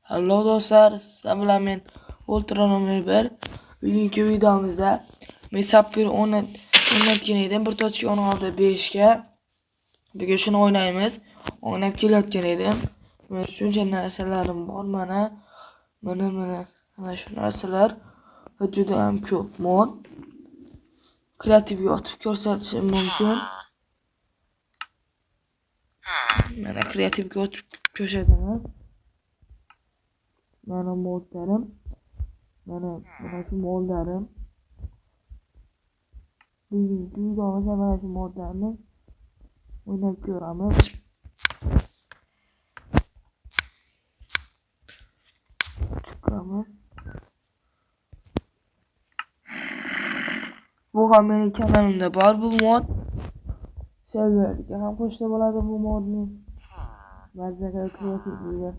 Hello do'stlar, sizlar bilan men Ultra nomer 1. Bugungi videomizda men Sapphire o'ynatgan edim 1.16.5 ga. Bugun shuni o'ynaymiz. O'ynab kelayotgan edim. Men shuncha narsalarim bor mana shu narsalar va juda ham ko'p mod. Kreativga o'tib ko'rsatishim mumkin. Mana kreativga o'tib ko'rsataman. Mana modlarim. Mana shu modlarim. Bugungi videomizda mana shu modlarni o'ynab ko'ramiz. Chiqamiz. Bu ham mening kanalimda bor bu mod. Serverga ham qo'shsa bo'ladi bu modni. Ba'zida kreativlar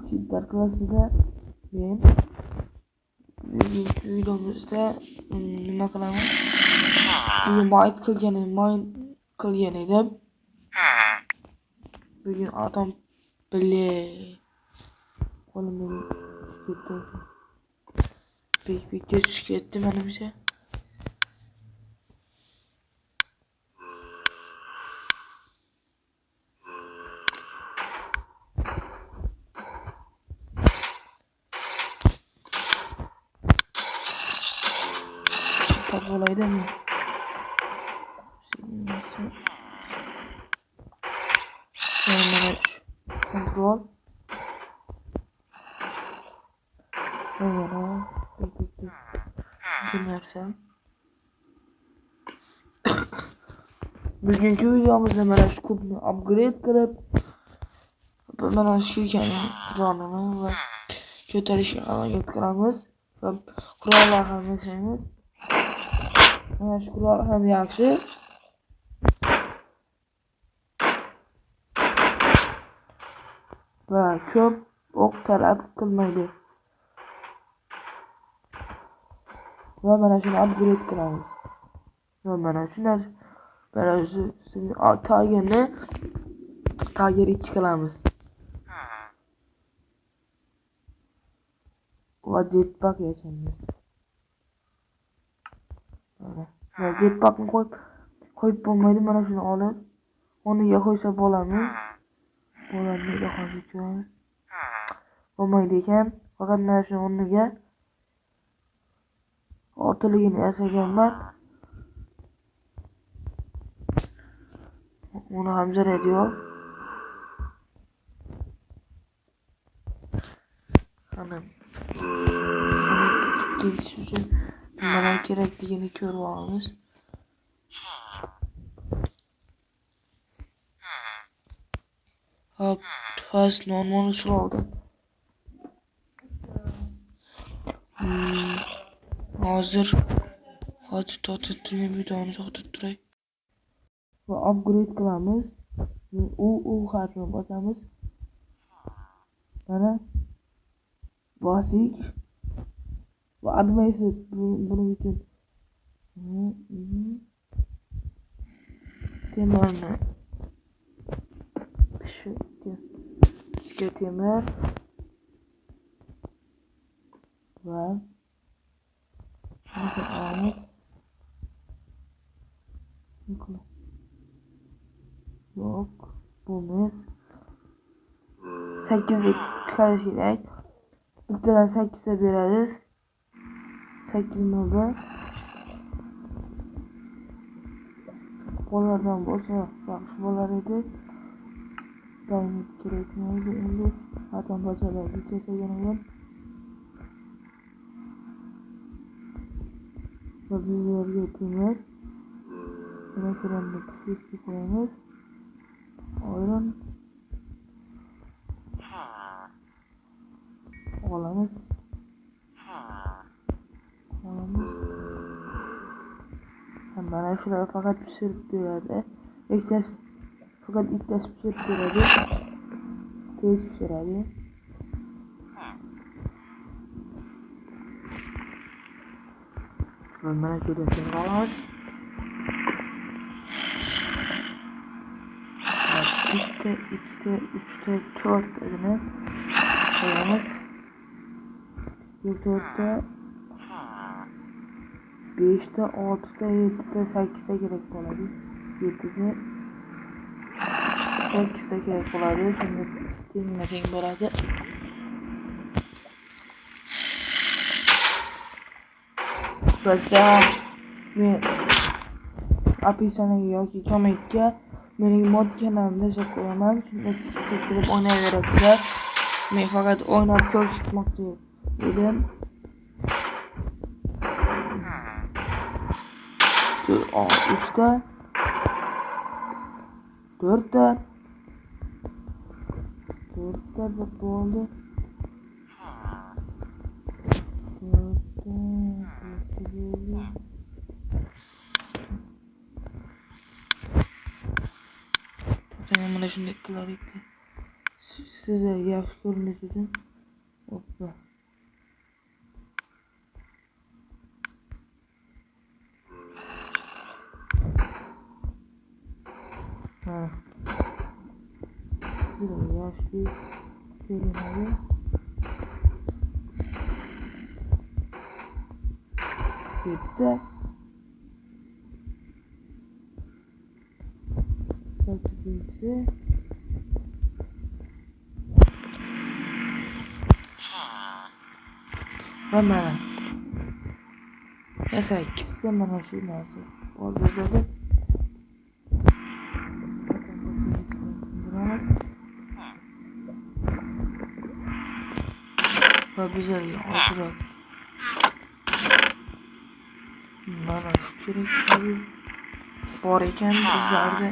cheater klassida men bugungi videomizda nima qilamiz? Bugun mayd qilgan edim. Bugun adam qo'limdan ketdi. Bek tushib ketdi menimcha. Bo'laydimi? Mana kontrol. Mana narsam. Bugungi videomizda mana shu kubni upgrade qilib, mana shu jonini va ko'tarishga harakat qilamiz va qurollar ham yasaymiz. Mana shu qurol ham yaxshi. Va ko'p o'q talab qilmaydi. Va mana shuni upgrade qilamiz. Va mana shu tiger 2 qilamiz. Va jetpack yasaymiz. Mana jetpackni qo'yib bo'lmaydi, mana shuni olib o'rniga qo'ysa bo'ladi. Bo'lmaydi hozircha. Bo'lmaydi ekan. Faqat mana shu o'rniga ortiligini yasaganman. Uni ham zaradi yo'q. Ana. Ikkinchi uchun nimalar kerakligini ko'rib olamiz. Hop, fast normal usul oldim. Hozir videoni to'xtatib turay. Va upgrade qilamiz. U harfini bosamiz. Mana bosik va advanced buning uchun temirni temir va yo'q, bu 8 chiqarish kerak. Bittadan 8 ta beramiz. 8 mobi. Qo'llardan bo'lsa yaxshi bo'lar edi. Diamond kerakmaydi endi. Atom bachalarni kesaganim. Va bizlarga temir. Referendum pishirib qo'yamiz. Iron olamiz. Mana shular faqat pishirib beradi. Faqat ikkitasi pishirib beradi. Tez pishiradi. Mana ko'rishni olamiz. bitta, ikkita, uchta, to'rttagina koyamiz. 4'te 5'te 6'da 7'de 8'de kerak bo'ladi. 7'de 8'de kerak bo'ladi. Shunda teng bo'ladi. Bizda men opisiyaga yoki kommentga mening mod kanalimda yozib qo'yaman. Shunda sizga kirib o'ynayverasizlar. Men faqat o'ynab ko'rsatmoqchi edim. 3'da 4'da bir bo'ldi. 4'da mana shunday qilar ekan. Sizlarga yaxshi ko'rinish uchun. Hoppa. Ha. Sizlarga yaxshi ko'rinadi. Bitta 8'inchi va mana 8'da mana shu narsa bor bizda. Va bizlarga hozirroq mana shu kerak bor ekan bizlarda.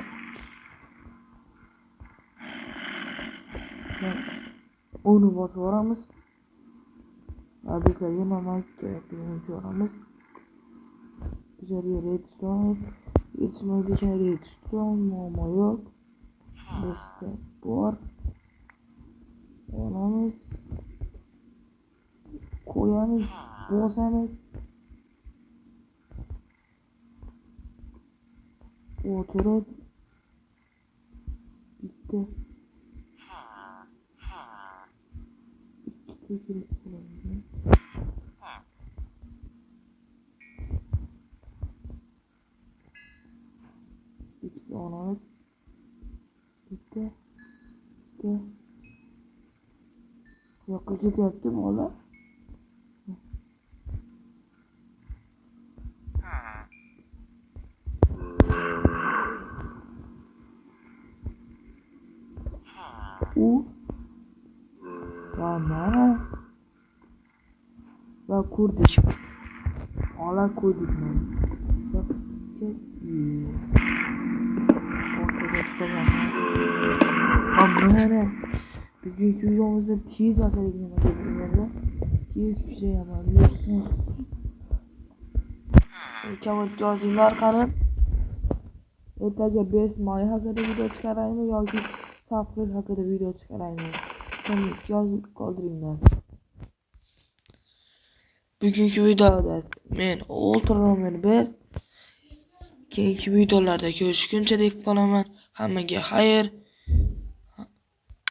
Uni bosib yuboramiz va bizlarga nima kerakligini ko'ramiz. Bizlarga redstone yetishmaydigan redstone muammo yo'q. Bizda bor. Olamiz, qo'yamiz, bosamiz, o'tirib ikkita kerak bo'ladi. Ikkita olamiz, bitta yoqqa ketyapti bola. Va mana va ko'rdik. Ola ko'rdik mana. Mana bugungi videomizda tez asarik nima deyapman. Tez pishayaman. Komment yozinglar qani. Ertaga best may haqida video chiqaraymi yoki aprel haqida video chiqaraymi? Komment yozib qoldiringlar. Bugungi videoda men Ultraman 1 keyingi videolarda ko'rishguncha deb qolaman. Hammaga xayr.